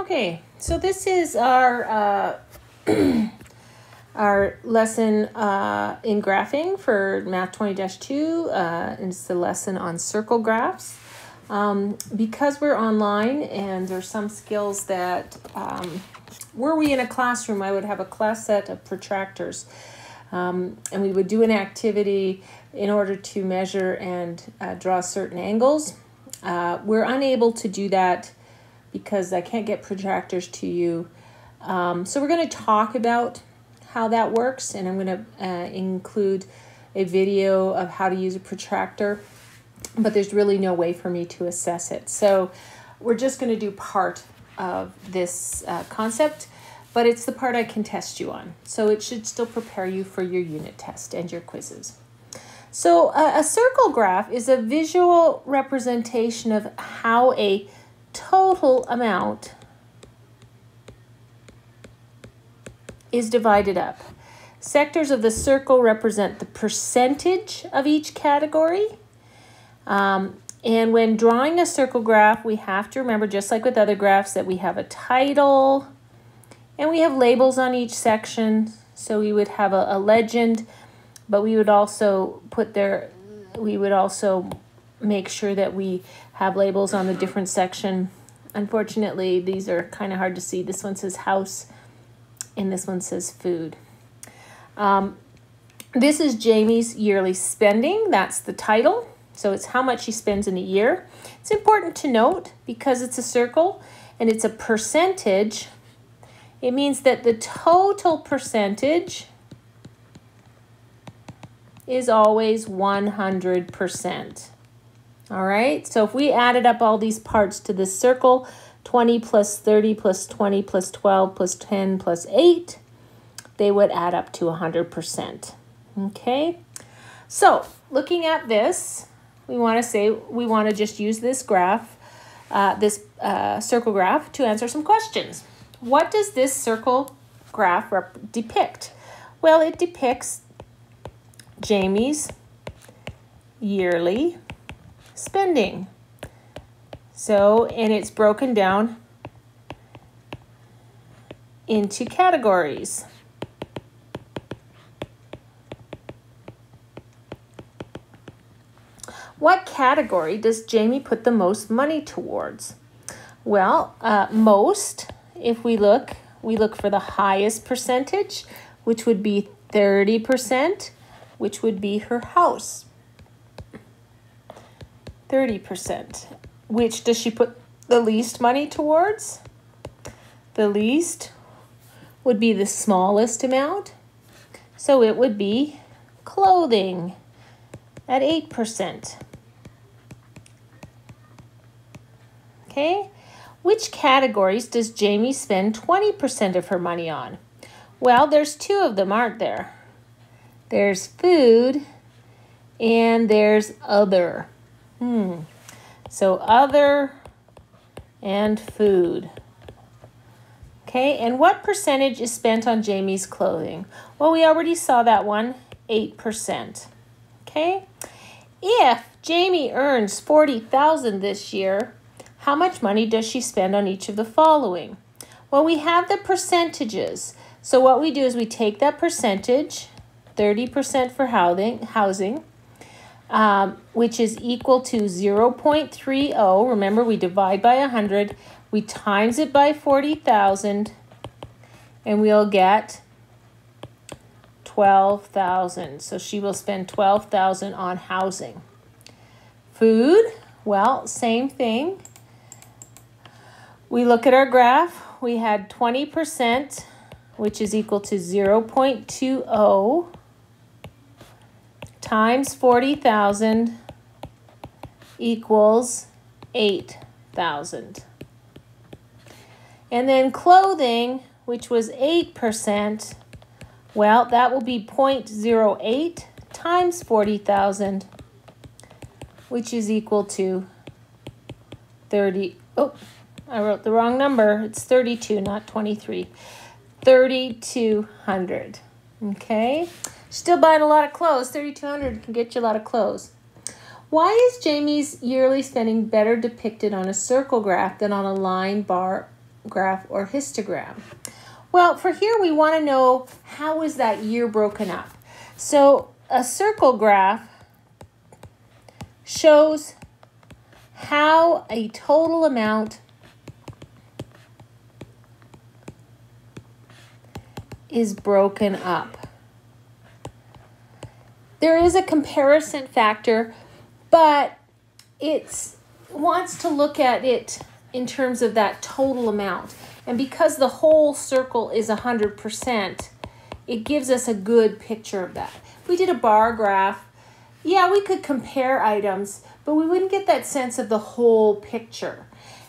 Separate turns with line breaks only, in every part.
Okay, so this is our our lesson in graphing for Math 20-2. It's the lesson on circle graphs. Because we're online and there's some skills that, were we in a classroom, I would have a class set of protractors. And we would do an activity in order to measure and draw certain angles. We're unable to do that because I can't get protractors to you. So we're going to talk about how that works, and I'm going to include a video of how to use a protractor, but there's really no way for me to assess it. So we're just going to do part of this concept, but it's the part I can test you on. So it should still prepare you for your unit test and your quizzes. So a circle graph is a visual representation of how a total amount is divided up. Sectors of the circle represent the percentage of each category. And when drawing a circle graph, we have to remember, just like with other graphs, that we have a title and we have labels on each section. So we would have a legend, but we would also make sure that we have labels on the different section. Unfortunately, these are kind of hard to see. This one says house and this one says food. This is Jamie's yearly spending. That's the title. So it's how much she spends in a year. It's important to note, because it's a circle and it's a percentage, it means that the total percentage is always 100%. All right, so if we added up all these parts to this circle, 20 plus 30 plus 20 plus 12 plus 10 plus 8, they would add up to 100%. Okay, so looking at this, we want to just use this graph, circle graph, to answer some questions. What does this circle graph depict? Well, it depicts Jamie's yearly spending. So, and it's broken down into categories. What category does Jamie put the most money towards? Well, most, if we look for the highest percentage, which would be 30%, which would be her house. 30%. Which does she put the least money towards? The least would be the smallest amount. So it would be clothing at 8%. Okay. Which categories does Jamie spend 20% of her money on? Well, there's two of them, aren't there? There's food and there's other. So other and food. Okay, and what percentage is spent on Jamie's clothing? Well, we already saw that one, 8%. Okay, if Jamie earns $40,000 this year, how much money does she spend on each of the following? Well, we have the percentages. So what we do is we take that percentage, 30% for housing, which is equal to 0.30. Remember, we divide by 100. We times it by 40,000, and we'll get 12,000. So she will spend 12,000 on housing. Food, well, same thing. We look at our graph. We had 20%, which is equal to 0.20. Times 40,000 equals 8,000. And then clothing, which was 8%, well, that will be 0.08 times 40,000, which is equal to 30. Oh, I wrote the wrong number. It's 32, not 23. 3,200. Okay. Still buying a lot of clothes. 3,200 can get you a lot of clothes. Why is Jamie's yearly spending better depicted on a circle graph than on a line bar graph or histogram? Well, for here we want to know how is that year broken up. So a circle graph shows how a total amount is broken up. There is a comparison factor, but it wants to look at it in terms of that total amount. And because the whole circle is 100%, it gives us a good picture of that. If we did a bar graph, yeah, we could compare items, but we wouldn't get that sense of the whole picture.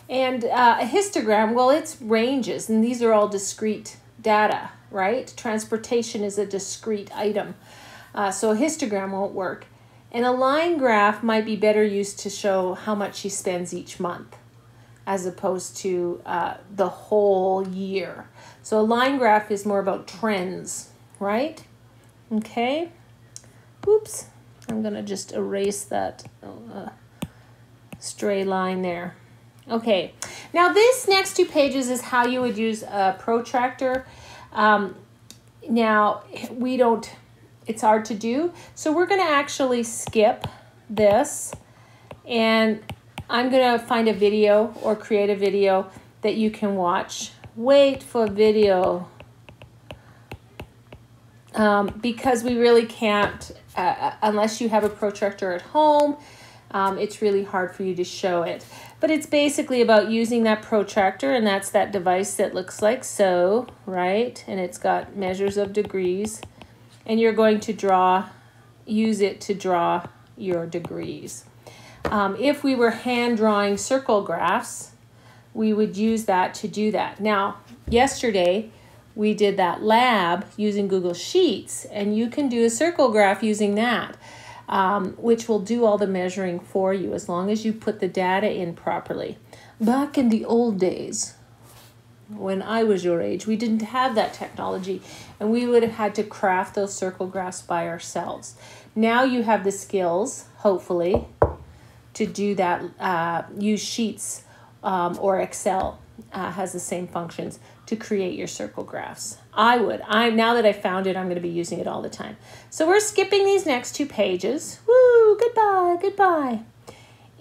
And a histogram, well, it's ranges, and these are all discrete data, right? Transportation is a discrete item, so a histogram won't work. And a line graph might be better used to show how much she spends each month, as opposed to the whole year. So a line graph is more about trends, right? Okay. Oops. I'm going to just erase that stray line there. Okay. Now this next 2 pages is how you would use a protractor. Now it's hard to do. So we're going to actually skip this, and I'm going to find a video or create a video that you can watch. Wait for video. Because we really can't, unless you have a protractor at home, it's really hard for you to show it. But it's basically about using that protractor, and that's that device that looks like so, right? And it's got measures of degrees, and you're going to use it to draw your degrees. If we were hand drawing circle graphs, we would use that to do that. Now, yesterday, we did that lab using Google Sheets, and you can do a circle graph using that, which will do all the measuring for you as long as you put the data in properly. Back in the old days, when I was your age, we didn't have that technology, and we would have had to craft those circle graphs by ourselves. Now you have the skills, hopefully, to do that. Use Sheets or Excel has the same functions to create your circle graphs. Now that I found it, I'm going to be using it all the time. So we're skipping these next 2 pages. Woo, goodbye, goodbye.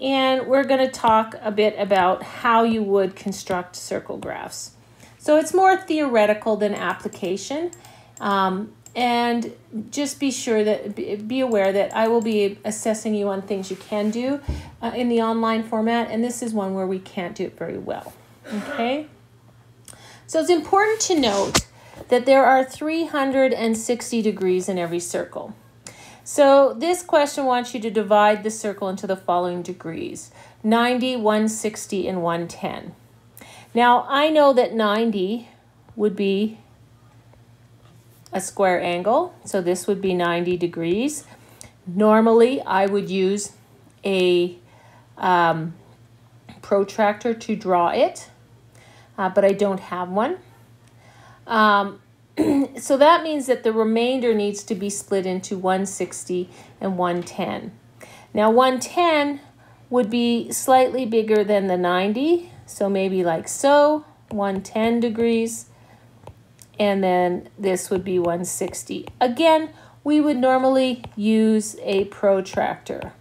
And we're going to talk a bit about how you would construct circle graphs. So it's more theoretical than application. And just be aware that I will be assessing you on things you can do in the online format, and this is one where we can't do it very well. Okay? So it's important to note that there are 360 degrees in every circle. So this question wants you to divide the circle into the following degrees: 90, 160, and 110. Now, I know that 90 would be a square angle, so this would be 90 degrees. Normally, I would use a protractor to draw it, but I don't have one. So that means that the remainder needs to be split into 160 and 110. Now 110 would be slightly bigger than the 90, so maybe like so, 110 degrees, and then this would be 160. Again, we would normally use a protractor.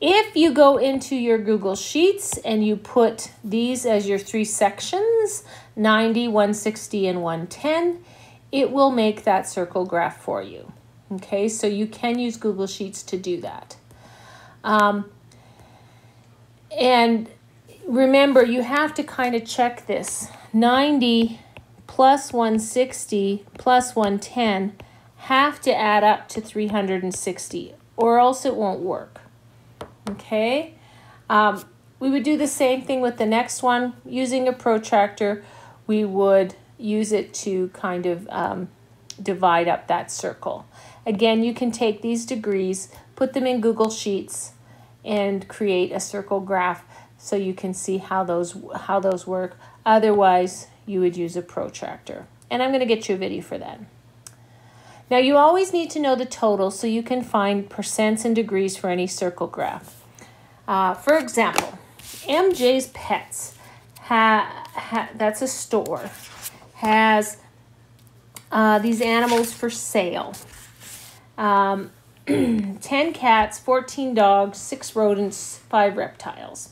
If you go into your Google Sheets and you put these as your 3 sections, 90, 160, and 110, it will make that circle graph for you. Okay, so you can use Google Sheets to do that. And remember, you have to kind of check this. 90 plus 160 plus 110 have to add up to 360, or else it won't work. Okay, we would do the same thing with the next one. Using a protractor, we would use it to kind of divide up that circle. Again, you can take these degrees, put them in Google Sheets, and create a circle graph so you can see how those work. Otherwise, you would use a protractor. And I'm going to get you a video for that. Now, you always need to know the total so you can find percents and degrees for any circle graph. For example, MJ's Pets that's a store, has these animals for sale. 10 cats, 14 dogs, 6 rodents, 5 reptiles.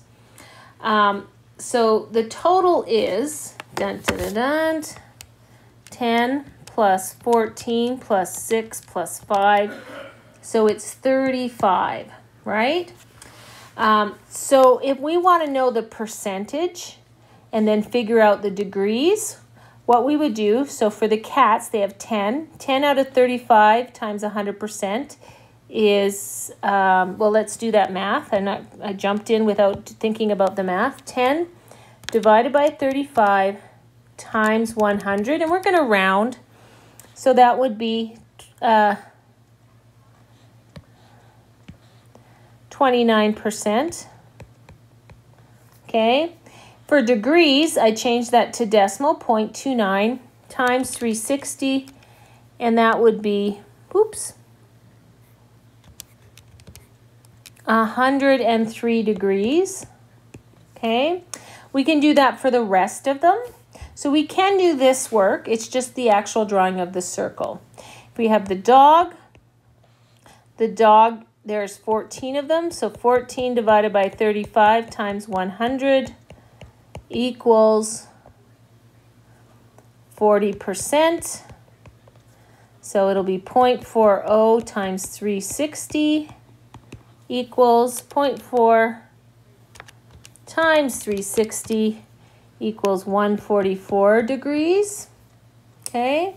So the total is 10 plus 14 plus 6 plus 5. So it's 35, right? So if we want to know the percentage and then figure out the degrees, what we would do, so for the cats, they have 10. 10 out of 35 times 100% is, well, let's do that math. I jumped in without thinking about the math. 10 divided by 35 times 100, and we're going to round. So that would be 29%. Okay. For degrees, I changed that to decimal, 0.29 times 360, and that would be, 103 degrees. Okay. We can do that for the rest of them. So we can do this work. It's just the actual drawing of the circle. If we have the dog, there's 14 of them. So 14 divided by 35 times 100 equals 40%. So it'll be 0.40 times 360 equals 0.4 times 360 equals 144 degrees. Okay.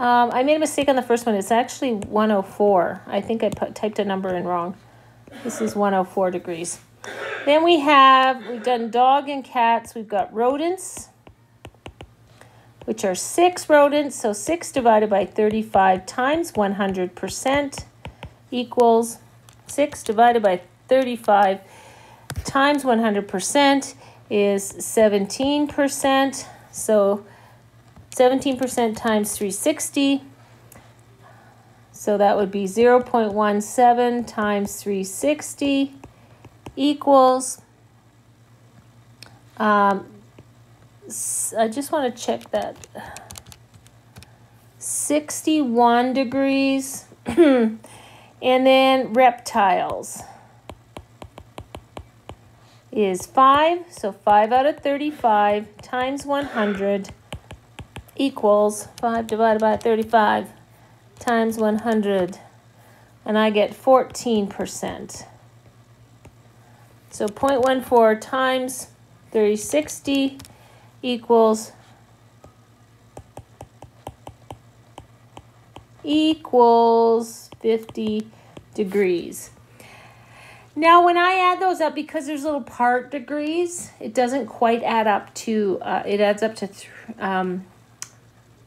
I made a mistake on the first one. It's actually 104. I think I typed a number in wrong. This is 104 degrees. Then we've done dog and cats. We've got rodents, which are 6 rodents. So 6 divided by 35 times 100% equals 6 divided by 35 times 100% is 17%. So 17% times 360. So that would be 0.17 times 360 equals, I just want to check that, 61 degrees. And then reptiles is 5. So 5 out of 35 times 100 equals 5 divided by 35 times 100. And I get 14%. So 0.14 times 360 equals 50 degrees. Now when I add those up, because there's little part degrees, it doesn't quite add up to, it adds up to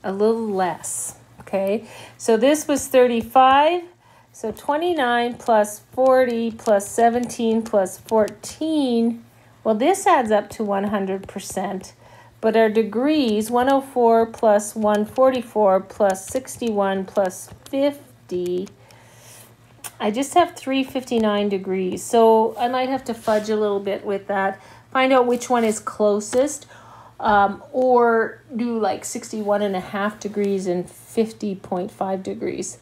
a little less. Okay, so this was 35. So 29 plus 40 plus 17 plus 14, well, this adds up to 100%. But our degrees, 104 plus 144 plus 61 plus 50, I just have 359 degrees. So I might have to fudge a little bit with that, find out which one is closest, or do like 61.5 degrees and 50.5 degrees.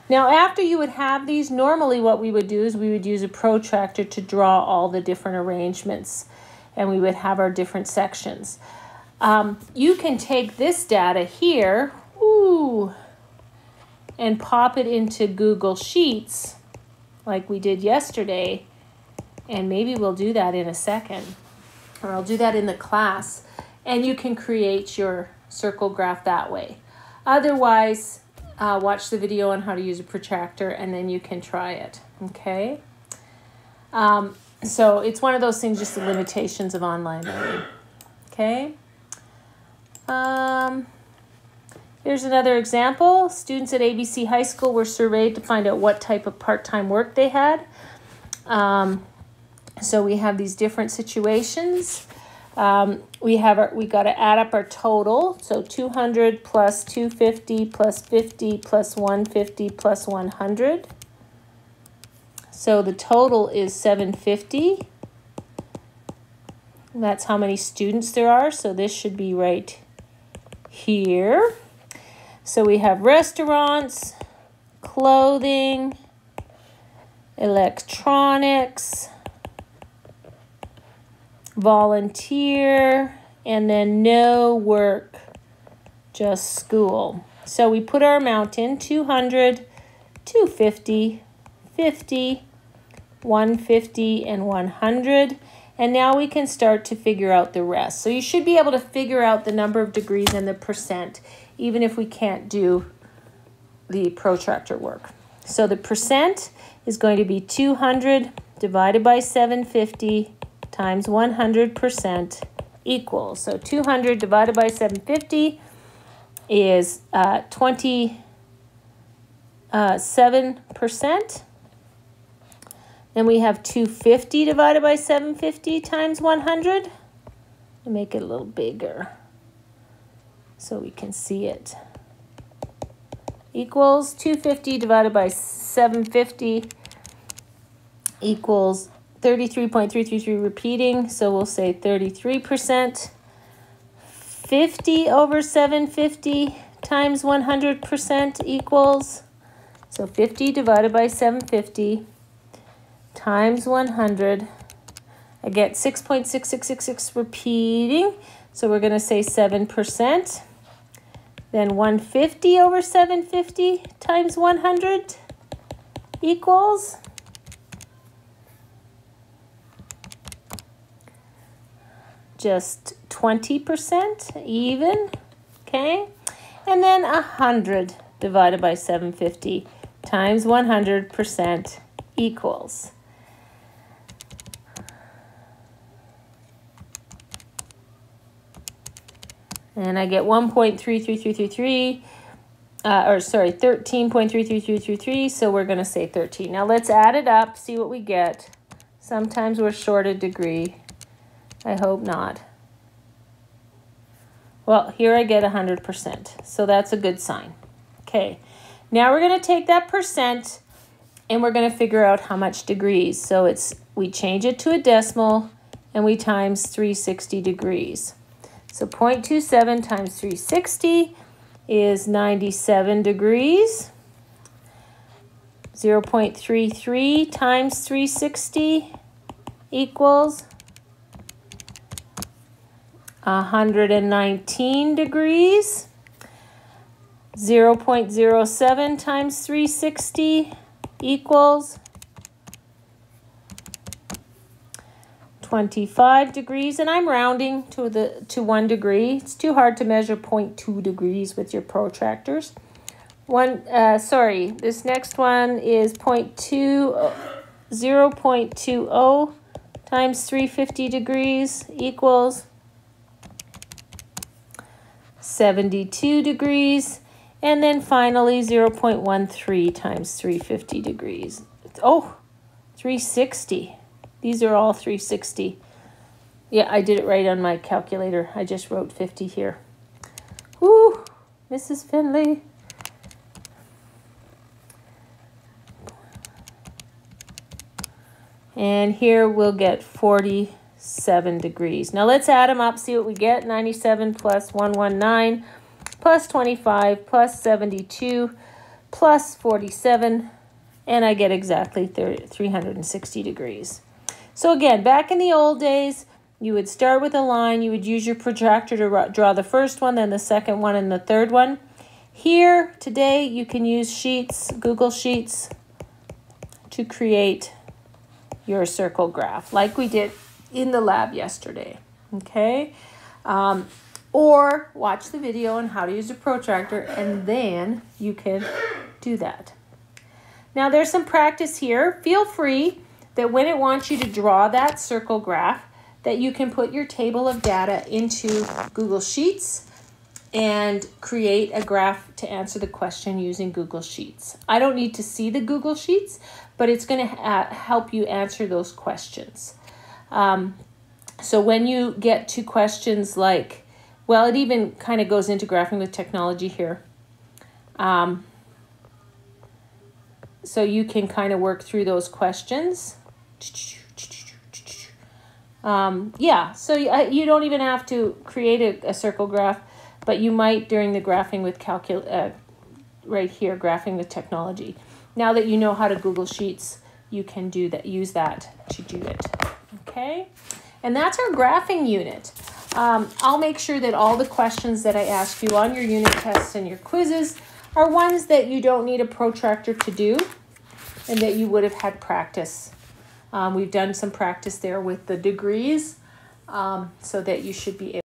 Now, after you would have these, normally what we would do is we would use a protractor to draw all the different arrangements, and we would have our different sections. You can take this data here, and pop it into Google Sheets like we did yesterday, and maybe we'll do that in a second, or I'll do that in the class, and you can create your circle graph that way. Otherwise, watch the video on how to use a protractor, and then you can try it, okay? So it's one of those things, just the limitations of online learning, okay? Here's another example. Students at ABC High School were surveyed to find out what type of part-time work they had. So we have these different situations. We got to add up our total. So 200 plus 250 plus 50 plus 150 plus 100. So the total is 750. That's how many students there are. So this should be right here. So we have restaurants, clothing, electronics, volunteer, and then no work, just school. So we put our amount in: 200, 250, 50, 150, and 100. And now we can start to figure out the rest. So you should be able to figure out the number of degrees and the percent, even if we can't do the protractor work. So the percent is going to be 200 divided by 750 times 100% equals. So 200 divided by 750 is 27%. Then we have 250 divided by 750 times 100. I'll make it a little bigger so we can see it. Equals 250 divided by 750 equals 33.333 repeating. So we'll say 33%. 50 over 750 times 100% equals, so 50 divided by 750 times 100, I get 6.6666 repeating, so we're going to say 7%. Then 150 over 750 times 100 equals just 20%, even, okay? And then 100 divided by 750 times 100% equals. And I get 1.33333, 13.33333, so we're going to say 13. Now let's add it up, see what we get. Sometimes we're short a degree. I hope not. Well, here I get 100%, so that's a good sign. Okay, now we're going to take that percent and we're going to figure out how much degrees. So we change it to a decimal and we times 360 degrees. So 0.27 times 360 is 97 degrees. 0.33 times 360 equals 119 degrees. 0.07 times 360 equals 25 degrees, and I'm rounding to 1 degree. It's too hard to measure 0.2 degrees with your protractors. This next one is 0.20 times 350 degrees equals 72 degrees. And then finally 0.13 times 350 degrees. Oh, 360. These are all 360. Yeah, I did it right on my calculator. I just wrote 50 here. Woo, Mrs. Finley. And here we'll get 47 degrees. Now let's add them up, see what we get. 97 plus 119 plus 25 plus 72 plus 47. And I get exactly 360 degrees. So again, back in the old days, you would start with a line. You would use your protractor to draw the first one, then the second one, and the third one. Here, today, you can use Sheets, Google Sheets, to create your circle graph, like we did in the lab yesterday, okay? Or watch the video on how to use a protractor, and then you can do that. Now, there's some practice here. Feel free that when it wants you to draw that circle graph, that you can put your table of data into Google Sheets and create a graph to answer the question using Google Sheets. I don't need to see the Google Sheets, but it's going to help you answer those questions. So when you get to questions like, well, it even kind of goes into graphing with technology here. so you can kind of work through those questions. Yeah, so you don't even have to create a circle graph, but you might during the graphing with right here, graphing with technology. Now that you know how to Google Sheets, you can do that. Use that to do it. Okay, and that's our graphing unit. I'll make sure that all the questions that I ask you on your unit tests and your quizzes are ones that you don't need a protractor to do, and that you would have had practice. We've done some practice there with the degrees, so that you should be able